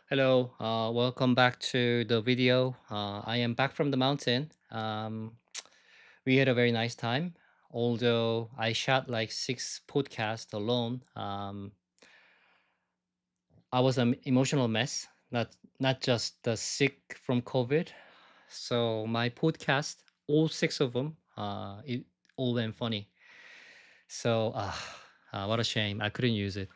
Hello, welcome back to the video. I am back from the mountain. We had a very nice time, although I shot like six podcasts alone. I was an emotional mess, not just sick from COVID. So my podcast, all six of them, it all went funny. So what a shame! I couldn't use it.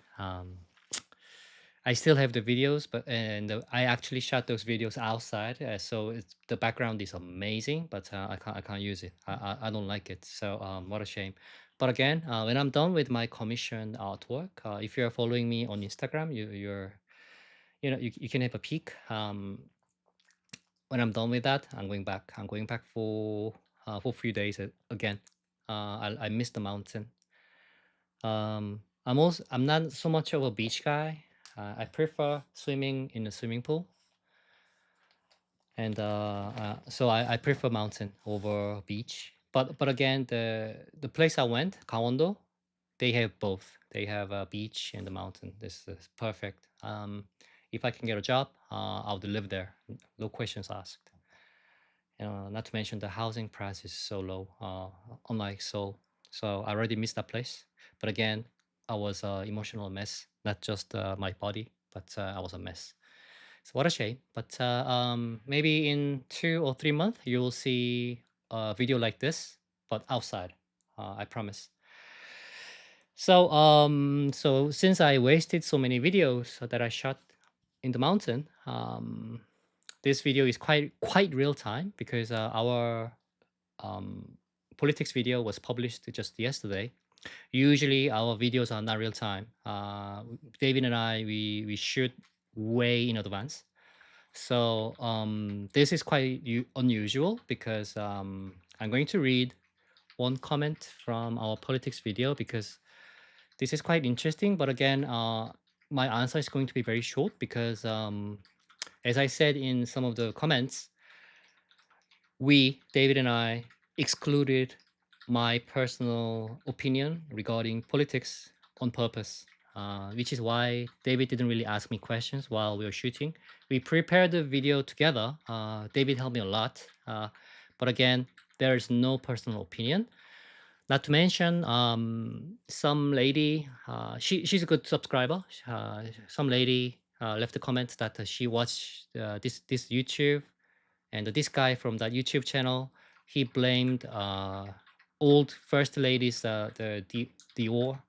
I still have the videos, but I actually shot those videos outside, so the background is amazing, but I can't use it. I don't like it. So what a shame. But again, when I'm done with my commissioned artwork, if you're following me on Instagram, you can have a peek. When I'm done with that, I'm going back. I'm going back for a few days again. I miss the mountain. I'm not so much of a beach guy. I prefer swimming in the swimming pool, and so I prefer mountain over beach. But again, the place I went, Gangwon-do, they have both. They have a beach and the mountain. This is perfect. If I can get a job, I would live there. No questions asked. Not to mention the housing price is so low, unlike Seoul. So I already missed that place. But again, I was an emotional mess, not just my body, but I was a mess. So what a shame. But maybe in 2 or 3 months, you will see a video like this, but outside. I promise. So since I wasted so many videos that I shot in the mountain, this video is quite real time because our um, politics video was published just yesterday. Usually our videos are not real time. David and I we shoot way in advance. So this is quite unusual because I'm going to read one comment from our politics video because this is quite interesting. But again, my answer is going to be very short because as I said in some of the comments, David and I, excluded my personal opinion regarding politics on purpose, which is why David didn't really ask me questions while we were shooting. We prepared the video together. David helped me a lot. But again, there is no personal opinion. Not to mention, some lady, she's a good subscriber. Some lady left a comment that she watched this YouTube, and this guy from that YouTube channel, he blamed old first ladies, the Dior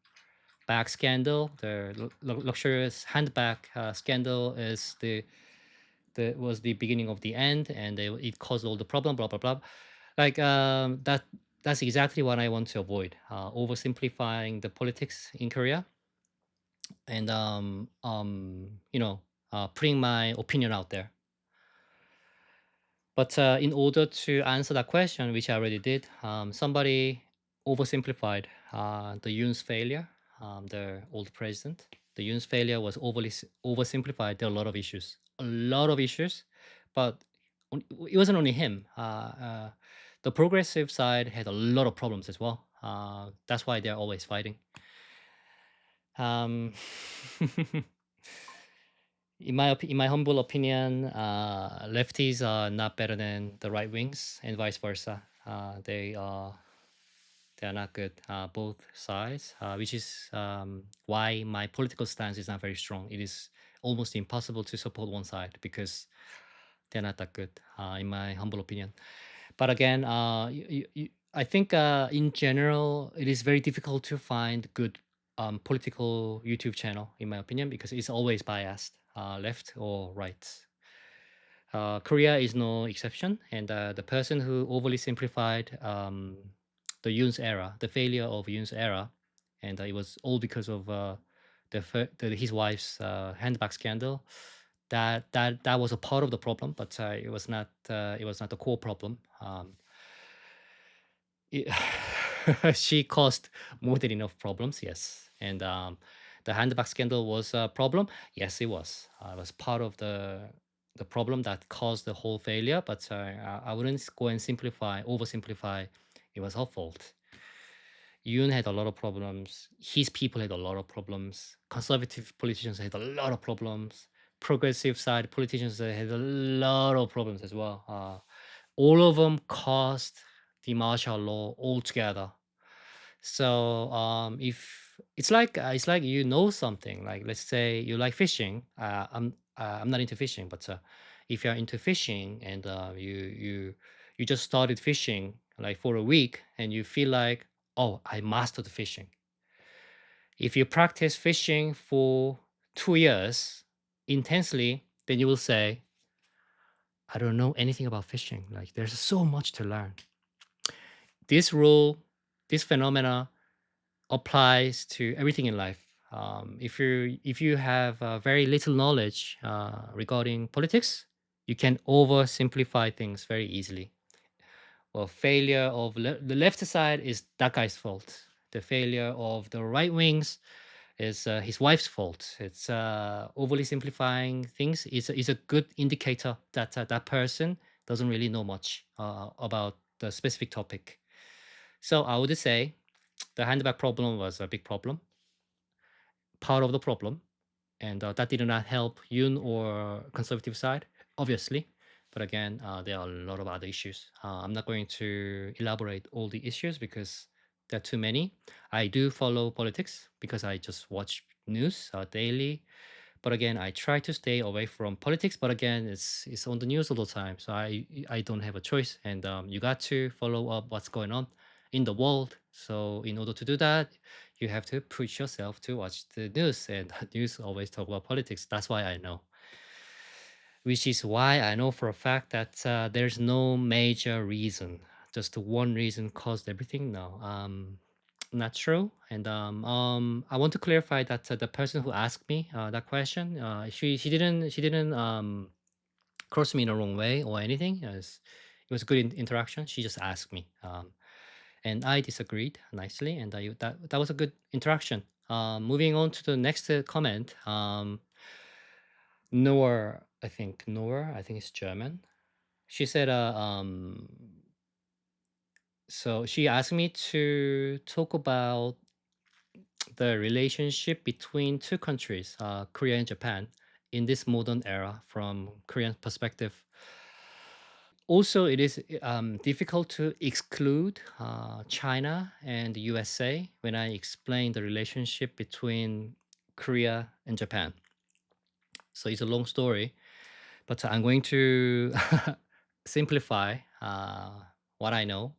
bag scandal, the luxurious handbag scandal is the was the beginning of the end, and it caused all the problem. Blah blah blah. Like that's exactly what I want to avoid. Oversimplifying the politics in Korea, and putting my opinion out there. But in order to answer that question, which I already did, somebody oversimplified the Yoon's failure, the old president. The Yoon's failure was oversimplified. There are a lot of issues, but it wasn't only him. The progressive side had a lot of problems as well. That's why they're always fighting. Um, in my humble opinion, lefties are not better than the right wings, and vice versa. They are not good, both sides, which is why my political stance is not very strong. It is almost impossible to support one side because they're not that good, in my humble opinion. But again, I think in general, it is very difficult to find good political YouTube channel, in my opinion, because it's always biased, left or right. Korea is no exception, and the person who overly simplified the Yoon's era, the failure of Yoon's era, and it was all because of his wife's handbag scandal. That was a part of the problem, but it was not the core problem. It, she caused more than enough problems, yes, and the handbag scandal was a problem. Yes, it was. It was part of the problem that caused the whole failure, but I wouldn't go and oversimplify. It was her fault. Yoon had a lot of problems. His people had a lot of problems. Conservative politicians had a lot of problems. progressive side politicians had a lot of problems as well. All of them caused the martial law altogether. So if it's like you know something, like let's say you like fishing. I'm not into fishing, but if you're into fishing and you just started fishing like for a week and you feel like, oh, I mastered fishing. If you practice fishing for 2 years intensely, then you will say, I don't know anything about fishing. Like there's so much to learn. This rule, this phenomena applies to everything in life. If you have very little knowledge regarding politics, you can oversimplify things very easily. Well, failure of the left side is that guy's fault. The failure of the right wings is his wife's fault. It's overly simplifying things. Is a good indicator that that person doesn't really know much about the specific topic. So I would say the handbag problem was a big problem, part of the problem, and that did not help Yoon or conservative side, obviously. But again, there are a lot of other issues. I'm not going to elaborate all the issues because there are too many. I do follow politics because I just watch news daily. But again, I try to stay away from politics. But again, it's on the news all the time, so I don't have a choice. And you got to follow up what's going on in the world. So in order to do that, you have to push yourself to watch the news, and the news always talk about politics. That's why I know. Which is why I know for a fact that there's no major reason. Just one reason caused everything. No, not true. And I want to clarify that the person who asked me that question, she didn't cross me in the wrong way or anything. It was a good interaction. She just asked me, and I disagreed nicely, and that was a good interaction. Moving on to the next comment. Noor, I think it's German. She said, so she asked me to talk about the relationship between two countries, Korea and Japan, in this modern era from Korean perspective. Also, it is difficult to exclude China and the USA when I explain the relationship between Korea and Japan. So it's a long story, but I'm going to simplify what I know,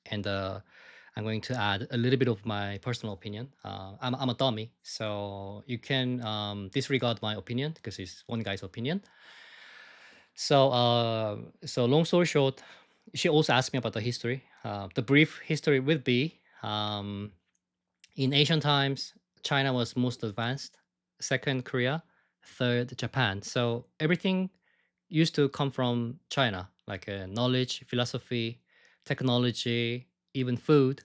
and I'm going to add a little bit of my personal opinion. I'm a dummy, so you can disregard my opinion because it's one guy's opinion. So long story short, she also asked me about the history. The brief history would be in ancient times, China was most advanced, second Korea, third Japan. So everything used to come from China, like knowledge, philosophy, technology, even food.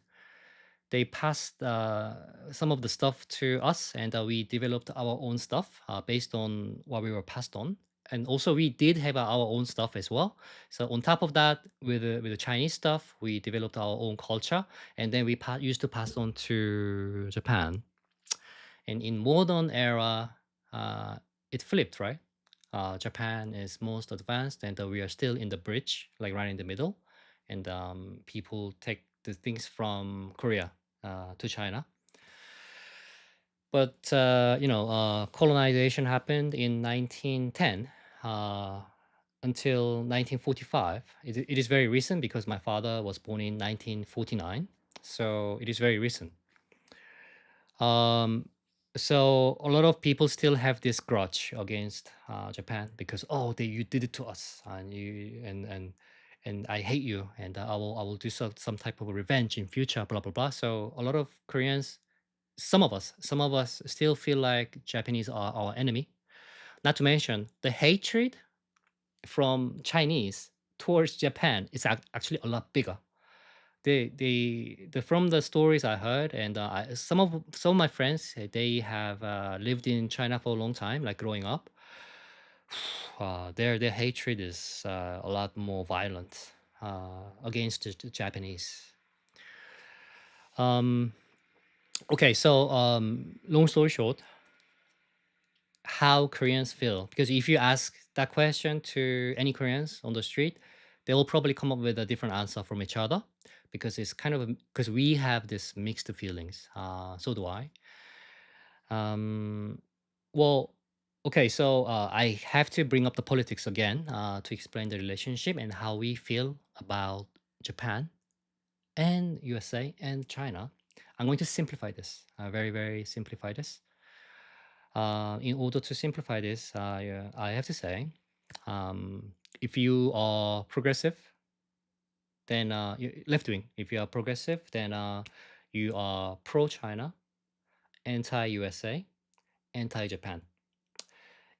They passed some of the stuff to us, and we developed our own stuff based on what we were passed on. And also, we did have our own stuff as well. So on top of that, with the Chinese stuff, we developed our own culture, and then we used to pass on to Japan. And in modern era, it flipped, right? Japan is most advanced, and we are still in the bridge, like right in the middle. And people take the things from Korea to China. But colonization happened in 1910 uh, until 1945. It is very recent because my father was born in 1949, so it is very recent. Um, so a lot of people still have this grudge against Japan because, oh, you did it to us, and and I hate you, and I will do some type of revenge in future, blah blah blah. So a lot of Koreans, some of us still feel like Japanese are our enemy. Not to mention the hatred from Chinese towards Japan is actually a lot bigger. The From the stories I heard, and some of my friends, they have lived in China for a long time, like growing up. Their hatred is a lot more violent against the Japanese. Um, okay, so long story short, how Koreans feel. Because if you ask that question to any Koreans on the street, they will probably come up with a different answer from each other because it's kind of because we have this mixed feelings. So do I. Um, well, okay, so I have to bring up the politics again to explain the relationship and how we feel about Japan and USA and China. I'm going to simplify this, very, very simplify this. In order to simplify this, I have to say, um, if you are progressive, then left wing. If you are progressive, then you are pro China, anti USA, anti Japan.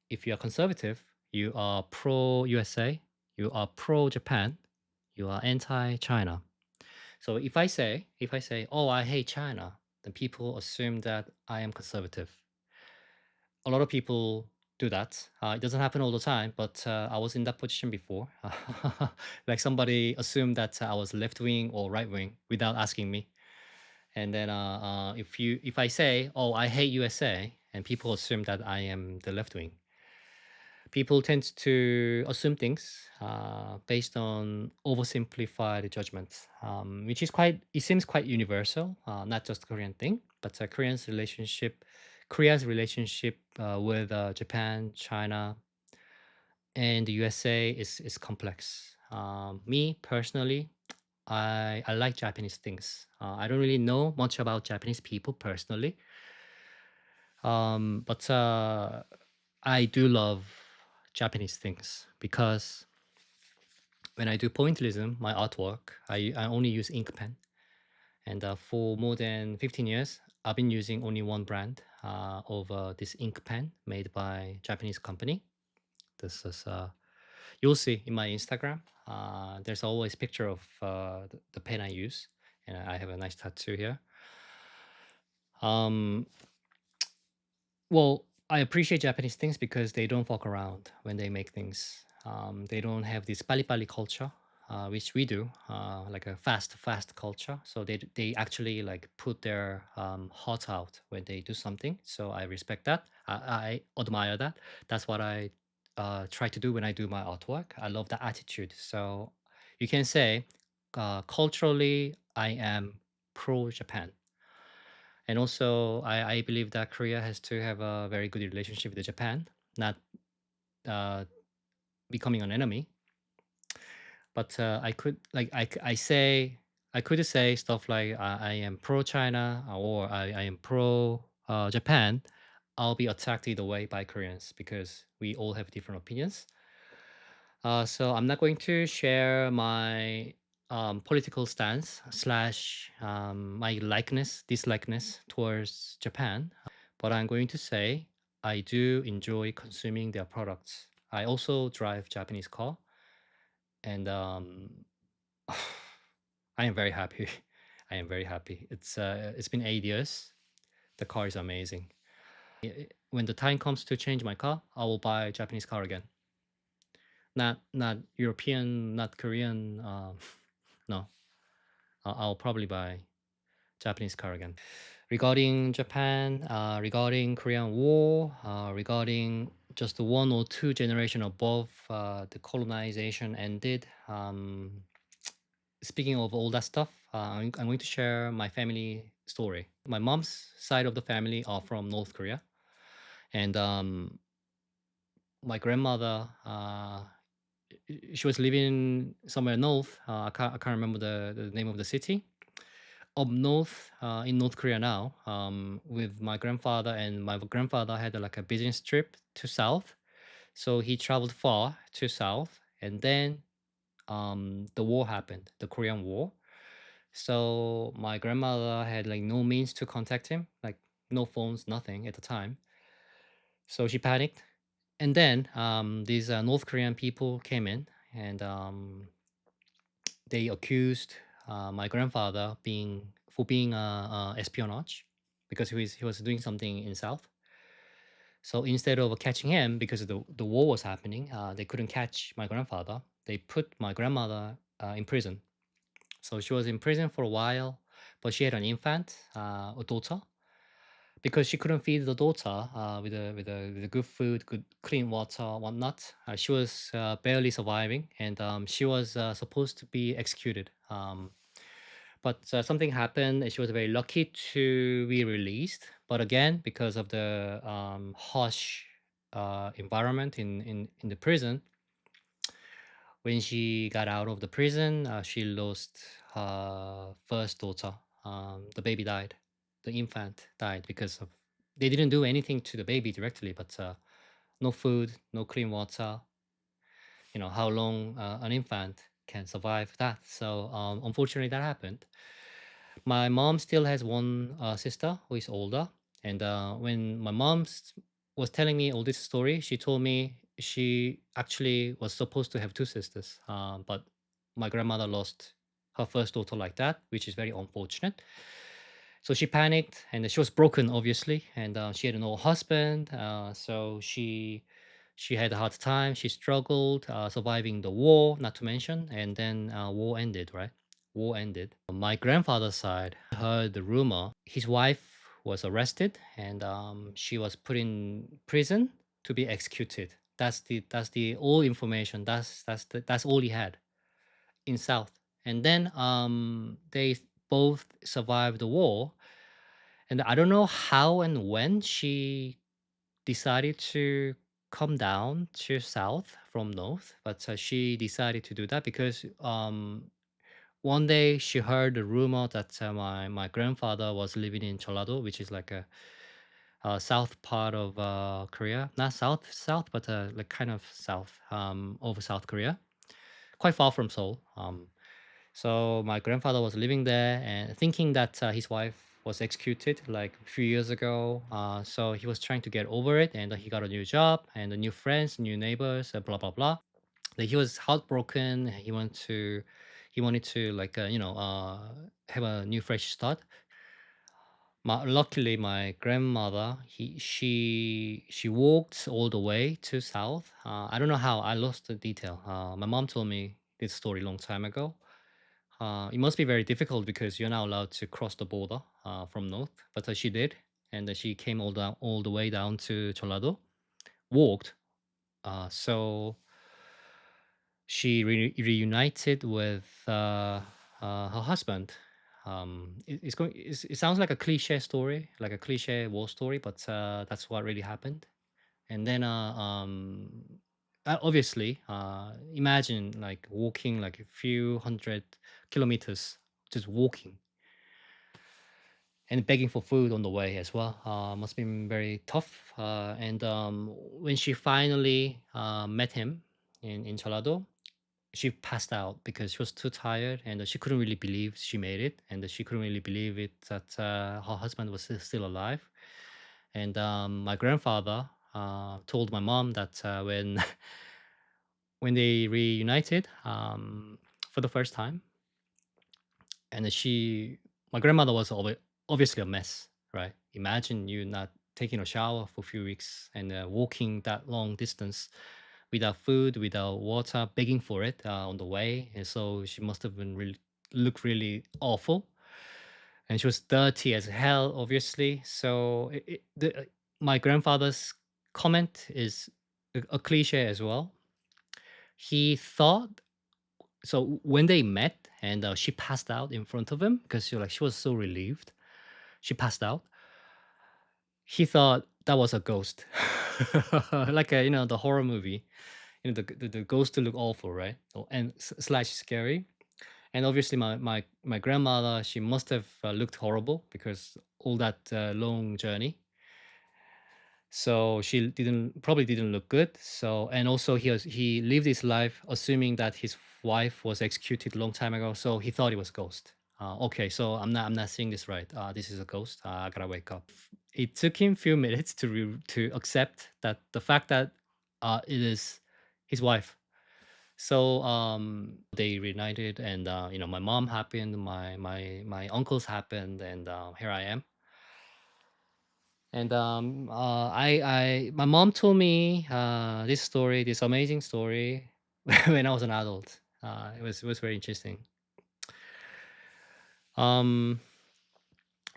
If you are conservative, you are pro USA, you are pro Japan, you are anti China. So if I say, oh, I hate China, then people assume that I am conservative. A lot of people do that. It doesn't happen all the time, but I was in that position before. Like somebody assumed that I was left wing or right wing without asking me. And then if I say, "Oh, I hate USA," and people assume that I am the left wing, people tend to assume things based on oversimplified judgments, which is quite. It seems quite universal, not just Korean thing, but Korea's relationship with Japan, China, and the USA is complex. Me personally, I like Japanese things. I don't really know much about Japanese people personally, but I do love Japanese things because when I do pointillism, my artwork, I only use ink pen. And for more than 15 years, I've been using only one brand of this ink pen made by Japanese company. This is you'll see in my Instagram. There's always picture of the pen I use, and I have a nice tattoo here. Um, Well, I appreciate Japanese things because they don't fuck around when they make things. They don't have this pali pali culture, which we do, like a fast culture. So they actually like put their heart out when they do something. So I respect that. I admire that. That's what I try to do when I do my artwork. I love that attitude. So you can say culturally, I am pro Japan, and also, I believe that Korea has to have a very good relationship with Japan, not uh, becoming an enemy. But I could like I say I could say stuff like I am pro China or I am pro Japan. I'll be attacked either way by Koreans because we all have different opinions. So I'm not going to share my political stance slash my dislikeness towards Japan, but I'm going to say I do enjoy consuming their products. I also drive Japanese car, and I am very happy. I am very happy. It's been 8 years. The car is amazing. When the time comes to change my car, I will buy a Japanese car again. Not European, not Korean. No, I'll probably buy Japanese car again. Regarding Japan, regarding Korean War, regarding just one or two generation above the colonization ended. Speaking of all that stuff, I'm going to share my family story. My mom's side of the family are from North Korea, and my grandmother, she was living somewhere north. I can't remember the name of the city up north in North Korea now with my grandfather, and my grandfather had like a business trip to south, so he traveled far to south, and then the war happened, the Korean War. So my grandmother had like no means to contact him, like no phones, nothing at the time. So she panicked, and then these North Korean people came in, and they accused my grandfather being espionage because he was doing something in South. So instead of catching him because the war was happening, they couldn't catch my grandfather. They put my grandmother in prison. So she was in prison for a while, but she had an infant, a daughter. because she couldn't feed the daughter with a good food, good clean water, whatnot. She was barely surviving, and she was supposed to be executed. But something happened, and she was very lucky to be released. But again, because of the harsh environment in the prison, when she got out of the prison, she lost her first daughter. The baby died. The infant died because of they didn't do anything to the baby directly, but no food, no clean water. You know how long an infant can survive that. So unfortunately, that happened. My mom still has one sister who is older, and when my was telling me all this story, she told me she actually was supposed to have two sisters, but my grandmother lost her first daughter like that, which is very unfortunate. So she panicked, and she was broken, obviously, and she had no husband, so she had a hard time. She struggled surviving the war, not to mention, and then war ended, right? War ended. My grandfather's side heard the rumor his wife was arrested and she was put in prison to be executed. That's the all information. That's all he had in South. And then they both survived the war. And I don't know how and when she decided to come down to South from North, but she decided to do that because one day she heard a rumor that my grandfather was living in Jeollado, which is like a south part of Korea, not south, but like kind of south over South Korea, quite far from Seoul. So my grandfather was living there and thinking that his wife was executed like a few years ago. So he was trying to get over it, and he got a new job and new friends, new neighbors, blah blah blah. Like he was heartbroken. He wanted to like have a new fresh start. Luckily, my grandmother she walked all the way to south. I don't know how. I lost the detail. My mom told me this story a long time ago. It must be very difficult because you're not allowed to cross the border from north, but she did, and she came all the way down to Jeollado, walked. So she reunited with her husband. It sounds like a cliche story, like a cliche war story, but that's what really happened. And then, obviously, imagine like walking like a few hundred kilometers, just walking and begging for food on the way as well. Must have been very tough. And when she finally met him in Chalado, she passed out because she was too tired and she couldn't really believe she made it, and she couldn't really believe it that her husband was still alive. And my grandfather told my mom that when when they reunited for the first time, and then my grandmother was obviously a mess, right? Imagine you not taking a shower for a few weeks and walking that long distance without food, without water, begging for it on the way. And so she must have been really looked really awful, and she was dirty as hell, obviously. So my grandfather's comment is a cliche as well. He thought so when they met and she passed out in front of him because she was so relieved. She passed out. He thought that was a ghost, like the horror movie. The ghost to look awful, right? And slash scary. And obviously, my grandmother, she must have looked horrible because all that long journey. So she didn't probably didn't look good. So and also he lived his life assuming that his wife was executed a long time ago. So he thought it was ghost. Okay, so I'm not seeing this right. This is a ghost. I gotta wake up. It took him few minutes to accept that the fact that it is his wife. So they reunited, and my mom happened, my uncles happened, and here I am. And my mom told me this story, this amazing story, when I was an adult. It was very interesting. Um,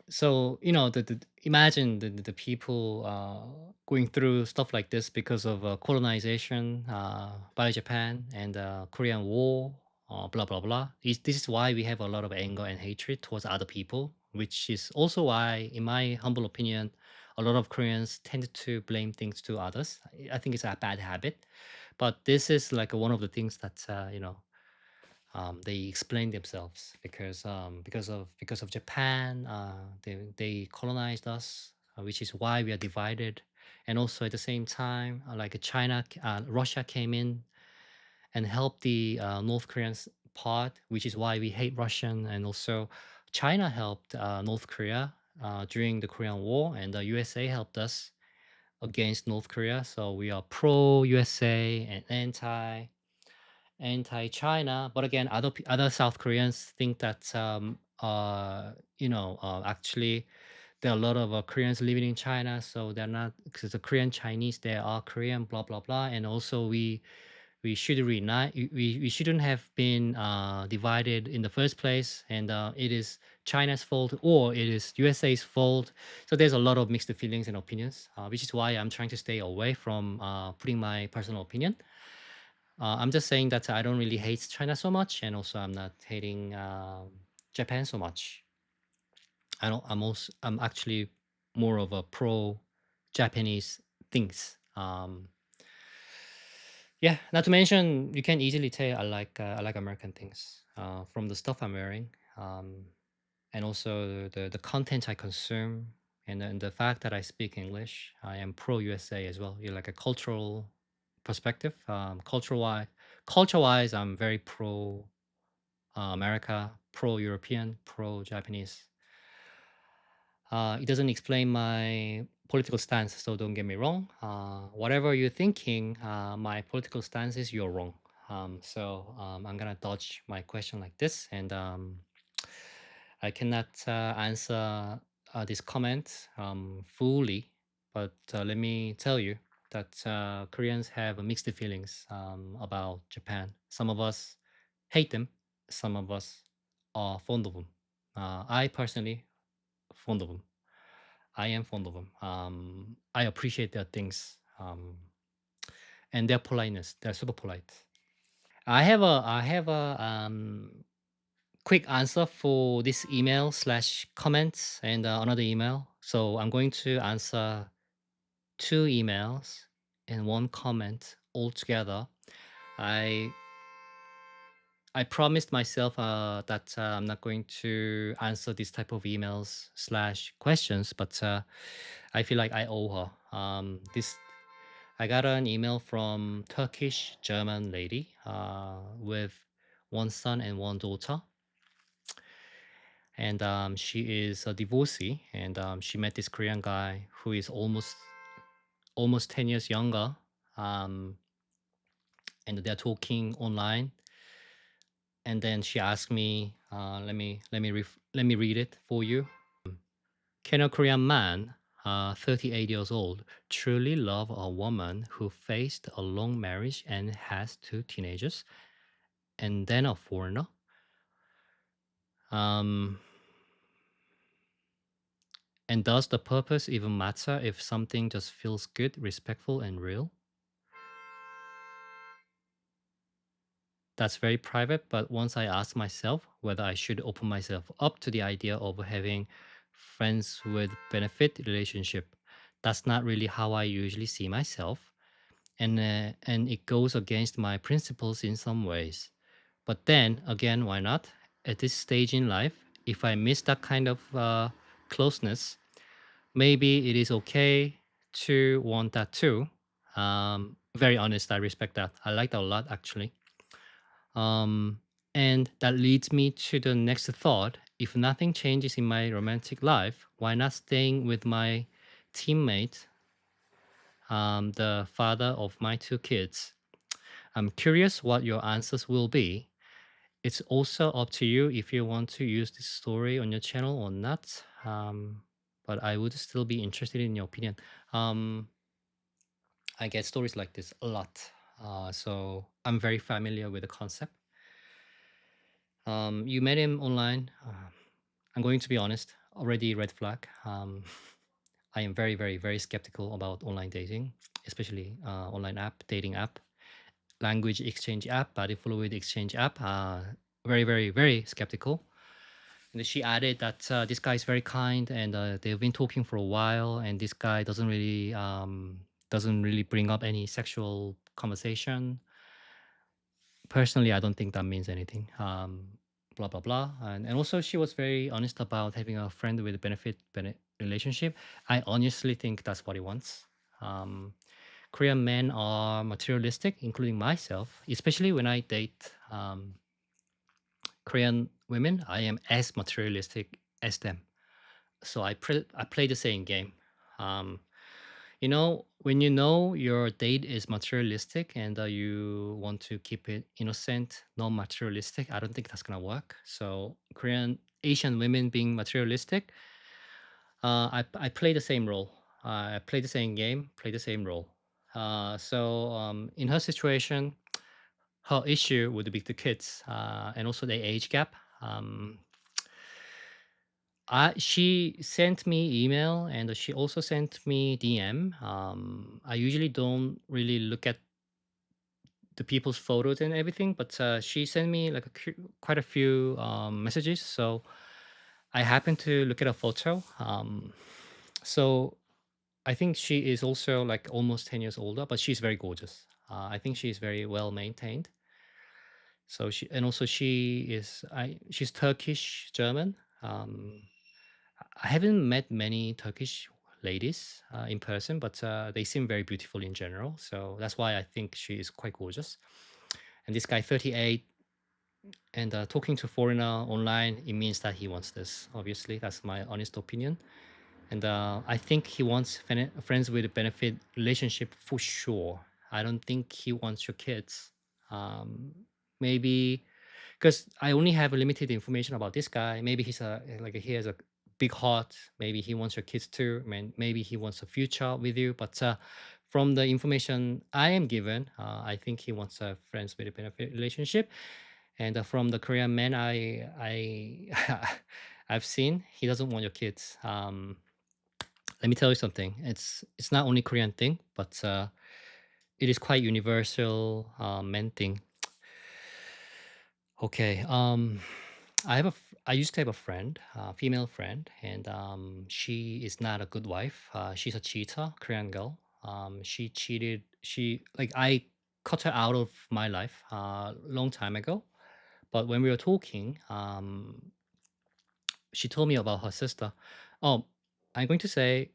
So imagine the people going through stuff like this because of colonization by Japan and Korean War, blah blah blah. This is why we have a lot of anger and hatred towards other people, which is also why, in my humble opinion, a lot of Koreans tend to blame things to others. I think it's a bad habit, but this is like one of the things that they explain themselves because of Japan. They colonized us, which is why we are divided. And also at the same time, like Russia came in and helped the North Koreans part, which is why we hate Russian. And also, China helped North Korea during the Korean War, and the USA helped us against North Korea. So we are pro USA and anti-China. But again, other South Koreans think that actually there are a lot of Koreans living in China, so they're not because the Korean Chinese they are Korean, blah blah blah. And also we should reunite. We shouldn't have been divided in the first place, and it is China's fault or it is USA's fault. So there's a lot of mixed feelings and opinions, which is why I'm trying to stay away from putting my personal opinion. I'm just saying that I don't really hate China so much, and also I'm not hating Japan so much. I don't. I'm actually more of a pro Japanese things. Yeah. Not to mention, you can easily tell I like American things from the stuff I'm wearing, and also the content I consume, and the fact that I speak English. I am pro USA as well. You're like a cultural perspective. Culture wise, I'm very pro America, pro European, pro Japanese. It doesn't explain my political stance, so don't get me wrong. Whatever you're thinking, my political stance is you're wrong. So I'm gonna dodge my question like this, and I cannot answer this comment fully. But let me tell you that Koreans have mixed feelings about Japan. Some of us hate them. Some of us are fond of them. I personally fond of them. I am fond of them. I appreciate their things and their politeness. They're super polite. I have a quick answer for this email slash comments and another email. So I'm going to answer two emails and one comment altogether. I I promised myself that I'm not going to answer this type of emails slash questions, but I feel like I owe her. This I got an email from Turkish German lady with one son and one daughter, and she is a divorcee, and she met this Korean guy who is almost 10 years younger, um, and they're talking online. And then she asked me, let me read it for you. Can a Korean man, 38 years old, truly love a woman who faced a long marriage and has two teenagers, and then a foreigner? Um, and does the purpose even matter if something just feels good, respectful, and real? That's very private, but once I asked myself whether I should open myself up to the idea of having friends with benefit relationship, that's not really how I usually see myself, and it goes against my principles in some ways. But then again, why not? At this stage in life, if I miss that kind of closeness, maybe it is okay to want that too. Very honest, I respect that. I like that a lot, actually. Um, and that leads me to the next thought. If nothing changes in my romantic life, why not staying with my teammate, the father of my two kids? I'm curious what your answers will be. It's also up to you if you want to use this story on your channel or not. But I would still be interested in your opinion. Um, I get stories like this a lot. So I'm very familiar with the concept. You met him online. I'm going to be honest. already red flag. I am very, very, very skeptical about online dating, especially online app, dating app, language exchange app, body fluid exchange app. Very, very, very skeptical. And then she added that this guy is very kind, and they've been talking for a while, and this guy doesn't really bring up any sexual conversation. Personally, I don't think that means anything. Blah blah blah. And also, she was very honest about having a friend with a relationship. I honestly think that's what he wants. Um, Korean men are materialistic, including myself, especially when I date Korean women. I am as materialistic as them. So I play the same game. Um, when you know your date is materialistic and you want to keep it innocent, non-materialistic, I don't think that's gonna work. So Korean Asian women being materialistic, I play the same role. I play the same game, play the same role. In her situation, her issue would be the kids and also the age gap. Um, she sent me email and she also sent me DM. I usually don't really look at the people's photos and everything, but she sent me like quite a few messages. So I happened to look at a photo. So I think she is also like almost 10 years older, but she's very gorgeous. I think she's very well maintained. So she's Turkish German. I haven't met many Turkish ladies in person, but they seem very beautiful in general. So that's why I think she is quite gorgeous. And this guy, 38, and talking to foreigner online, it means that he wants this. Obviously, that's my honest opinion. And I think he wants friends with a benefit relationship for sure. I don't think he wants your kids. Um, Maybe because I only have limited information about this guy. Maybe he has a big heart. Maybe he wants your kids too. Maybe he wants a future with you. But from the information I am given, I think he wants a friends with a benefit relationship. And from the Korean man I've seen, he doesn't want your kids. Let me tell you something. It's not only Korean thing, but it is quite universal men thing. Okay. I used to have a friend, female friend, and she is not a good wife. She's a cheater, Korean girl. She cheated. I cut her out of my life long time ago. But when we were talking, she told me about her sister. Oh, I'm going to say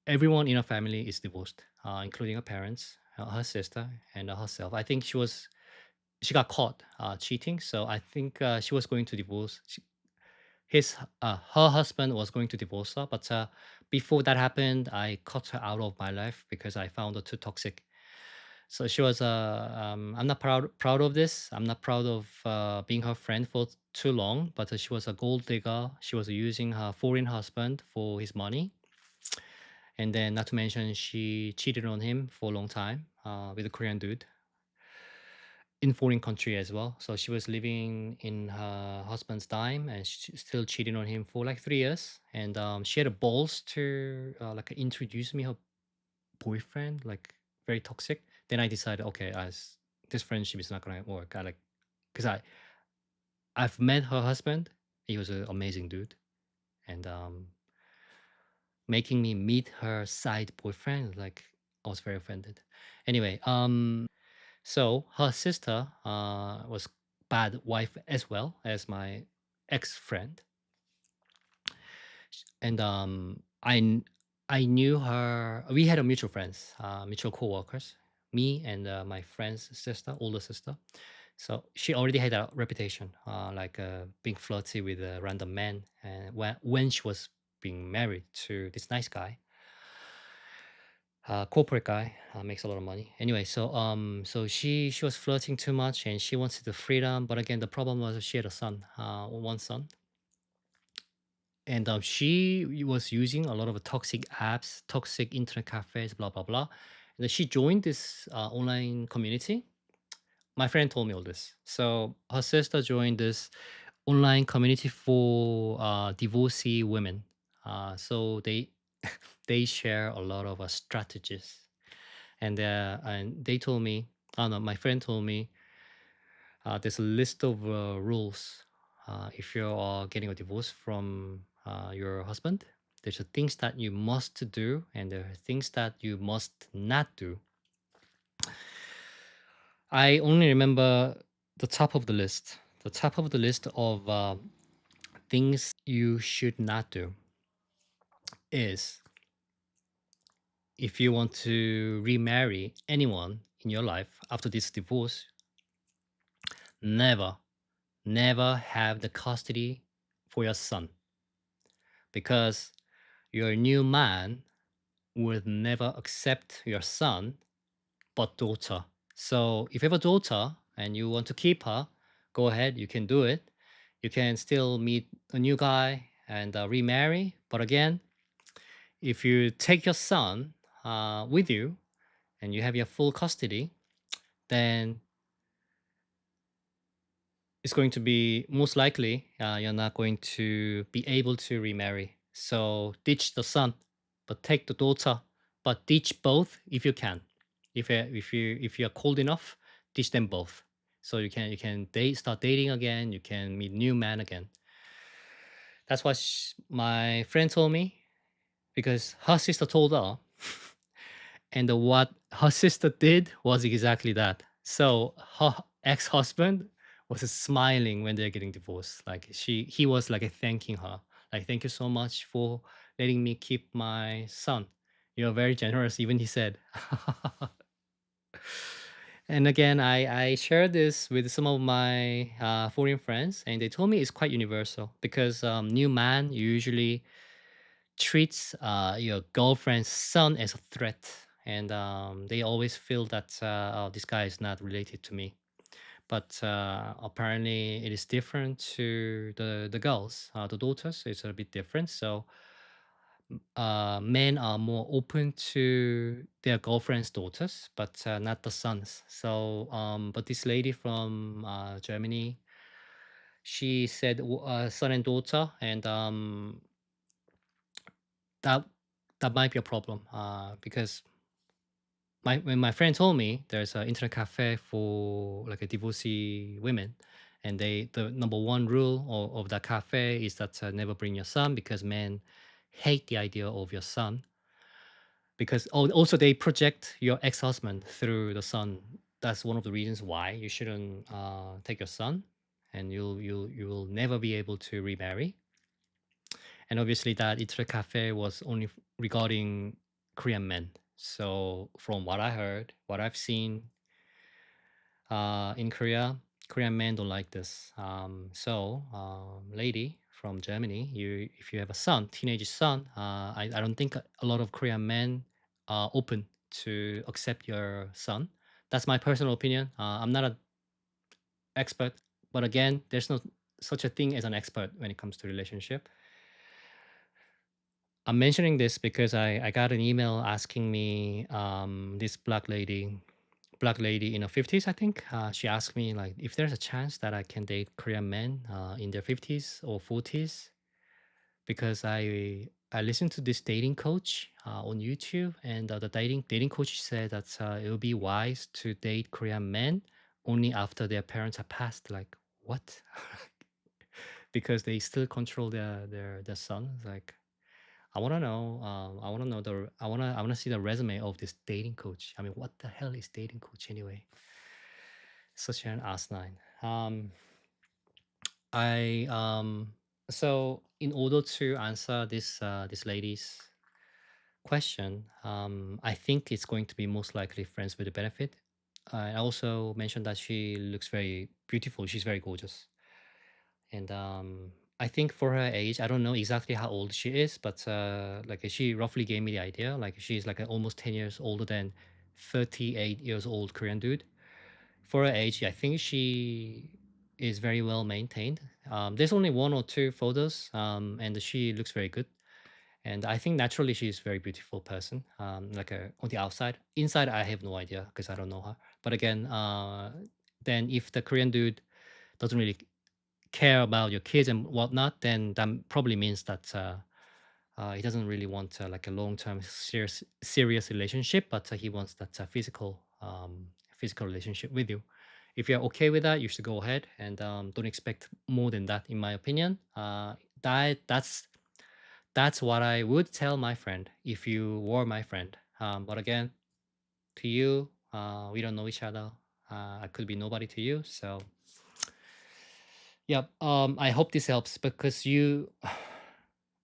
everyone in her family is divorced, including her parents, her sister, and herself. I think she got caught cheating, so I think she was going to divorce. Her husband was going to divorce her, but before that happened, I cut her out of my life because I found her too toxic. So she was. I'm not proud of this. I'm not proud of being her friend for too long. But she was a gold digger. She was using her foreign husband for his money, and then not to mention she cheated on him for a long time with a Korean dude in foreign country as well. So she was living in her husband's dime and she still cheating on him for like 3 years. And she had the balls to like introduce me her boyfriend, like very toxic. Then I decided, okay, as this friendship is not gonna work. Because I've met her husband. He was an amazing dude, and making me meet her side boyfriend, like I was very offended. Anyway, so her sister was bad wife as well as my ex friend, and I knew her. We had a mutual friends, mutual coworkers. Me and my friend's sister, older sister. So she already had a reputation, like being flirty with a random man, and when she was being married to this nice guy, corporate guy, makes a lot of money. Anyway, so she was flirting too much, and she wanted the freedom. But again, the problem was she had a son, one son, and she was using a lot of toxic apps, toxic internet cafes, blah blah blah. And then she joined this online community. My friend told me all this. So her sister joined this online community for divorcee women. So they share a lot of strategies, and they told me, I don't know, my friend told me there's a list of rules if you are getting a divorce from your husband. There's things that you must do, and there are things that you must not do. I only remember the top of the list. The top of the list of things you should not do is if you want to remarry anyone in your life after this divorce, never, never have the custody for your son, because your new man will never accept your son but daughter. So if you have a daughter and you want to keep her, go ahead, you can do it. You can still meet a new guy and remarry. But again, if you take your son with you and you have your full custody, then it's going to be most likely you're not going to be able to remarry. So ditch the son, but take the daughter. But ditch both if you can. If you're cold enough, ditch them both. So you can start dating again. You can meet new man again. That's what my friend told me, because her sister told her. And what her sister did was exactly that. So her ex-husband was smiling when they're getting divorced. Like he was like thanking her, like, thank you so much for letting me keep my son. You're very generous, even he said. And again, I shared this with some of my foreign friends, and they told me it's quite universal, because new man usually treats your girlfriend's son as a threat, and they always feel that oh, this guy is not related to me. But apparently, it is different to the girls, the daughters. It's a bit different. So men are more open to their girlfriend's daughters, but not the sons. So, but this lady from Germany, she said son and daughter, and that that might be a problem because when my friend told me there's an internet cafe for like a divorcee women, and the number one rule of that cafe is that never bring your son, because men hate the idea of your son, because also they project your ex-husband through the son. That's one of the reasons why you shouldn't take your son, and you will never be able to remarry. And obviously, that internet cafe was only regarding Korean men. So, from what I heard, what I've seen in Korea, Korean men don't like this. Lady from Germany, you if you have a son, teenage son, I don't think a lot of Korean men are open to accept your son. That's my personal opinion. I'm not an expert, but again, there's no such a thing as an expert when it comes to relationship. I'm mentioning this because I got an email asking me, this black lady in her 50s, I think. She asked me like if there's a chance that I can date Korean men in their 50s or 40s, because I listened to this dating coach on YouTube, and the dating coach said that it would be wise to date Korean men only after their parents have passed. Like what? Because they still control their son. Like I want to know. I want to know the. I want to see the resume of this dating coach. I mean, what the hell is dating coach anyway? Such an asinine. I So in order to answer this lady's question, I think it's going to be most likely friends with the benefit. I also mentioned that she looks very beautiful. She's very gorgeous, and I think for her age, I don't know exactly how old she is, but like she roughly gave me the idea. Like she's like almost 10 years older than 38 years old Korean dude. For her age, I think she is very well maintained. There's only one or two photos, and she looks very good. And I think naturally she's a very beautiful person. On the outside, inside I have no idea because I don't know her. But again, then if the Korean dude doesn't really care about your kids and whatnot, then that probably means that he doesn't really want like a long-term serious relationship, but he wants that physical relationship with you. If you're okay with that, you should go ahead and don't expect more than that, in my opinion. That's what I would tell my friend if you were my friend. But again, to you, we don't know each other. I could be nobody to you. So, yep. I hope this helps because you.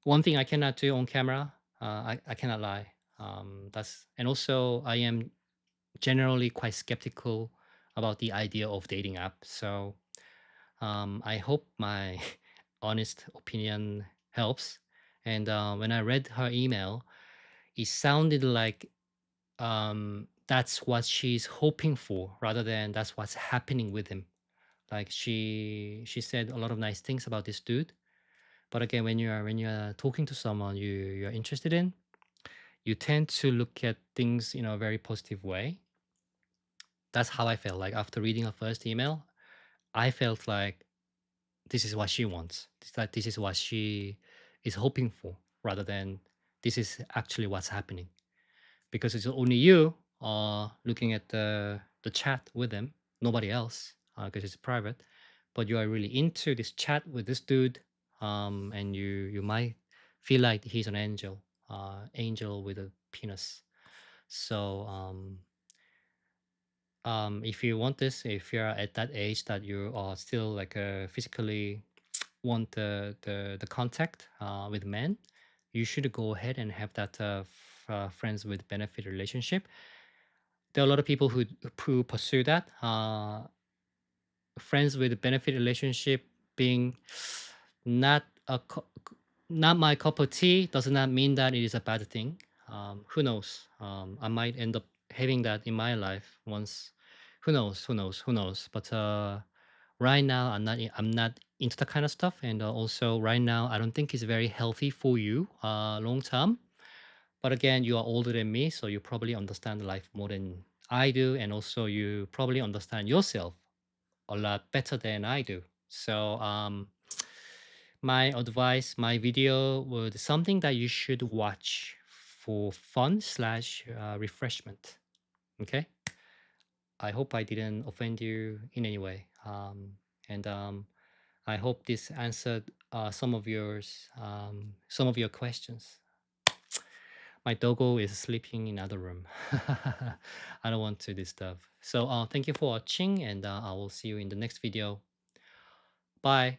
One thing I cannot do on camera, I cannot lie. And also I am generally quite skeptical about the idea of dating app. So I hope my honest opinion helps. And when I read her email, it sounded like that's what she's hoping for rather than that's what's happening with him. Like she said a lot of nice things about this dude, but again, when you're talking to someone you're interested in, you tend to look at things in a very positive way. That's how I felt like after reading her first email. I felt like this is what she wants. That this is what she is hoping for, rather than this is actually what's happening. Because it's only you looking at the chat with them, nobody else, because it's private. But you are really into this chat with this dude, and you might feel like he's an angel with a penis. So if you want this, if you're at that age that you are still like physically want the contact with men, you should go ahead and have that friends with benefit relationship. There are a lot of people who pursue that. Friends with benefit relationship being not not my cup of tea does not mean that it is a bad thing. Who knows? I might end up having that in my life once. Who knows? Who knows? Who knows? But right now, I'm not into that kind of stuff, and also right now, I don't think it's very healthy for you long term. But again, you are older than me, so you probably understand life more than I do, and also you probably understand yourself a lot better than I do. So, my advice, my video would something that you should watch for fun slash refreshment. Okay. I hope I didn't offend you in any way. And I hope this answered some of your questions. My doggo is sleeping in other room. I don't want to disturb. So thank you for watching, and I will see you in the next video. Bye.